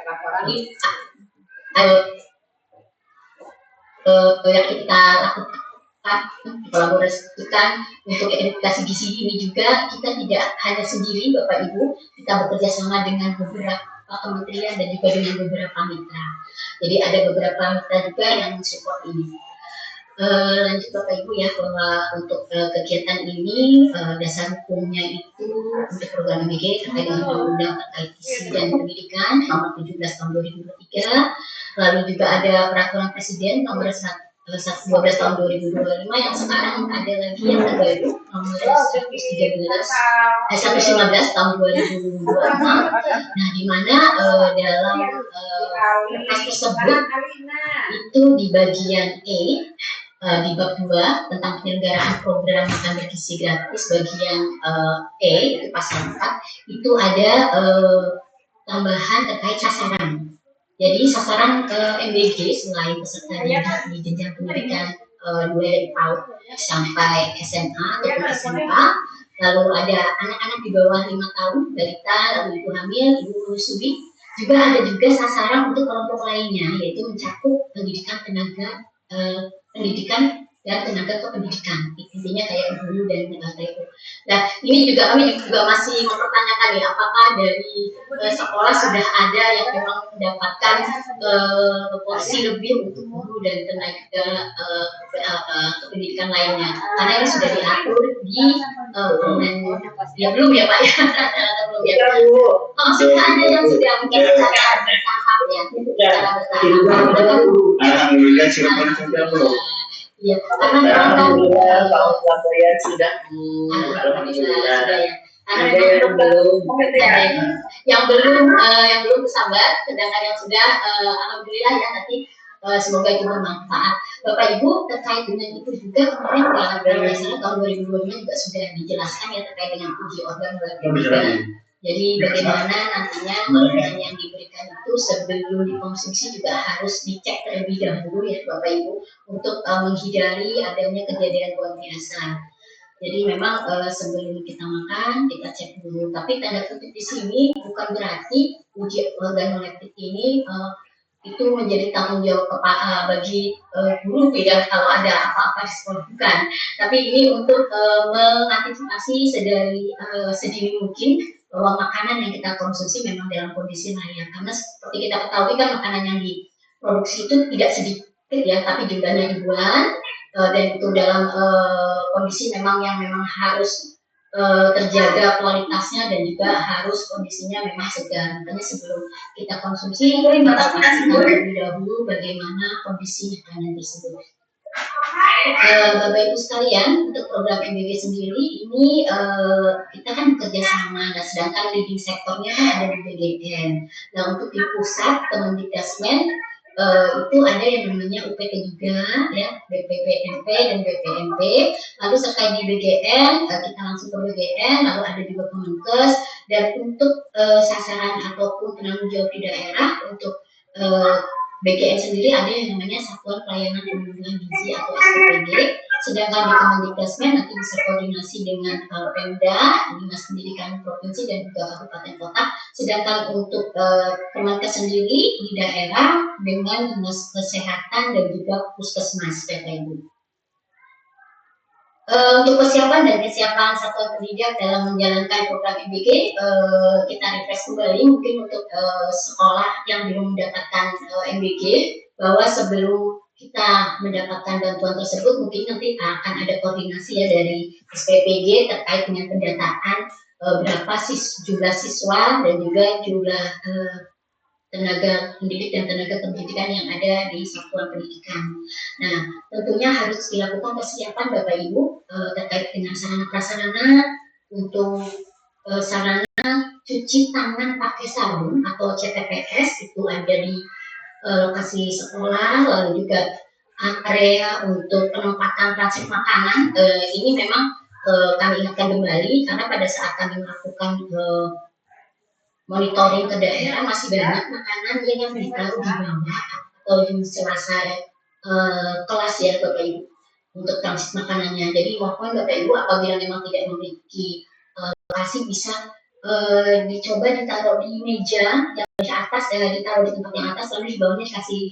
laporan yang kita lakukan kolaborasikan untuk edukasi gizi ini juga kita tidak hanya sendiri Bapak Ibu, kita bekerja sama dengan beberapa kementerian dan juga dengan beberapa mitra. Jadi ada beberapa mitra juga yang mensupport ini. Lanjut Bapak Ibu ya, bahwa untuk kegiatan ini dasar hukumnya itu untuk program MBG terkait dengan undang-undang terkait gizi dan pendidikan nomor 17 tahun 2023, lalu juga ada peraturan presiden nomor 12 tahun 2025 yang sekarang ada lagi yang terbaru nomor 115 tahun 2026. Nah, di mana dalam perpres tersebut itu di bagian E di bab 2 tentang penyelenggaraan program makan bergizi gratis bagian E itu pasal 4 itu ada tambahan terkait sasaran. Jadi sasaran MBG selain peserta di jenjang pendidikan mulai dari PAUD sampai SMA atau SMK, lalu ada anak-anak di bawah 5 tahun, balita, lalu ibu hamil, ibu menyusui, juga ada juga sasaran untuk kelompok lainnya, yaitu mencakup pendidikan dan tenaga kependidikan, intinya kayak guru dan TU. Nah, ini juga kami juga masih mempertanyakan ya, apakah dari sekolah sudah ada yang memang mendapatkan porsi lebih untuk guru dan tenaga kependidikan lainnya, karena ini sudah diatur di ya belum ya Pak ya, belum ya. Maksudnya ada yang sudah mungkin secara bertahap ya, secara bertahap. Alhamdulillah sudah belum. Ya, karena Alhamdulillah sudah. Alhamdulillah. Ada yang belum. Yang belum bersabar, sedangkan yang sudah alhamdulillah ya nanti semoga itu bermanfaat. Bapak Ibu terkait dengan itu juga kemarin dalam tahun 2025 juga sudah dijelaskan ya terkait dengan uji organ mulai. Jadi bagaimana nantinya makanan yang diberikan itu sebelum dikonsumsi juga harus dicek terlebih dahulu ya Bapak Ibu untuk menghindari adanya kejadian luar biasa. Jadi memang sebelum kita makan kita cek dulu. Tapi tanda kutip di sini bukan berarti uji organoleptik ini itu menjadi tanggung jawab bagi guru tidak kalau ada apa-apa di sekolah, bukan. Tapi ini untuk mengantisipasi sedini mungkin bahwa makanan yang kita konsumsi memang dalam kondisi layak. Karena seperti kita ketahui kan makanan yang diproduksi itu tidak sedikit ya, tapi jumlahnya ribuan dan itu dalam kondisi memang harus terjaga kualitasnya dan juga harus kondisinya memang segar. Makanya sebelum kita konsumsi kita pastikan terlebih dahulu bagaimana kondisi makanan tersebut. Bapak Ibu sekalian, untuk program MBG sendiri ini kita kan bekerja sama, nah sedangkan leading sektornya ada di BGN. Nah untuk di pusat Kemendikbudrismen itu ada yang namanya UPT juga ya, BPPMP dan BPMP. Lalu terkait di BGN kita langsung ke BGN, lalu ada juga Kemenkes. Dan untuk sasaran ataupun penanggung jawab di daerah untuk BGN sendiri ada yang namanya Satuan Pelayanan Perlindungan Gizi atau SPPG. Sedangkan di Kemendikbudrismen nanti bisa koordinasi dengan Pemda, Dinas Pendidikan Provinsi dan juga Kabupaten Kota. Sedangkan untuk Kemenkes sendiri di daerah dengan Dinas Kesehatan dan juga Puskesmas, Bapak Ibu. Untuk persiapan dan kesiapan satuan pendidik dalam menjalankan program MBG, kita refresh kembali mungkin untuk sekolah yang belum mendapatkan MBG, bahwa sebelum kita mendapatkan bantuan tersebut mungkin nanti akan ada koordinasi ya dari SPPG terkait dengan pendataan berapa jumlah siswa dan juga jumlah tenaga pendidik dan tenaga pendidikan yang ada di satuan pendidikan. Nah, tentunya harus dilakukan persiapan Bapak Ibu terkait dengan sarana prasarana untuk sarana cuci tangan pakai sabun atau CTPS itu ada di lokasi sekolah, lalu juga area untuk penempatan transit makanan. Ini memang kami ingatkan kembali karena pada saat kami melakukan monitoring ke daerah masih banyak makanan yang ditaruh di bawah atau di selasa kelas ya Bapak Ibu untuk transit makanannya. Jadi mohon Bapak Ibu apabila memang tidak memiliki lokasi bisa dicoba ditaruh di meja yang di atas, ditaruh di tempat yang atas, lalu di bawahnya kasih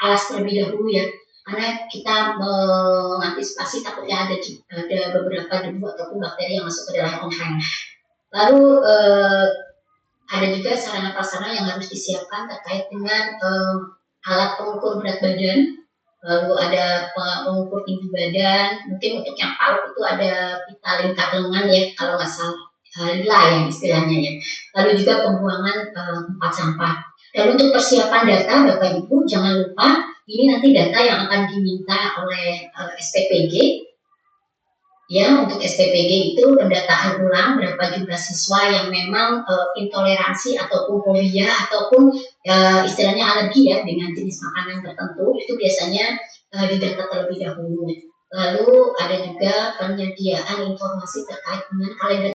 alas terlebih dahulu ya, karena kita mengantisipasi takutnya ada beberapa debu ataupun bakteri yang masuk ke dalam kontainer. Lalu ada juga sarana prasarana yang harus disiapkan terkait dengan alat pengukur berat badan, lalu ada pengukur tinggi badan, mungkin untuk yang PAUD itu ada pita lingkar lengan ya kalau nggak salah, lila ya istilahnya ya. Lalu juga pembuangan tempat sampah. Dan untuk persiapan data Bapak Ibu jangan lupa ini nanti data yang akan diminta oleh SPPG. Ya, untuk SPPG itu pendataan ulang berapa jumlah siswa yang memang intoleransi ataupun fobia ataupun istilahnya alergi ya dengan jenis makanan tertentu, itu biasanya didata terlebih dahulu. Lalu ada juga penyediaan informasi terkait dengan kalender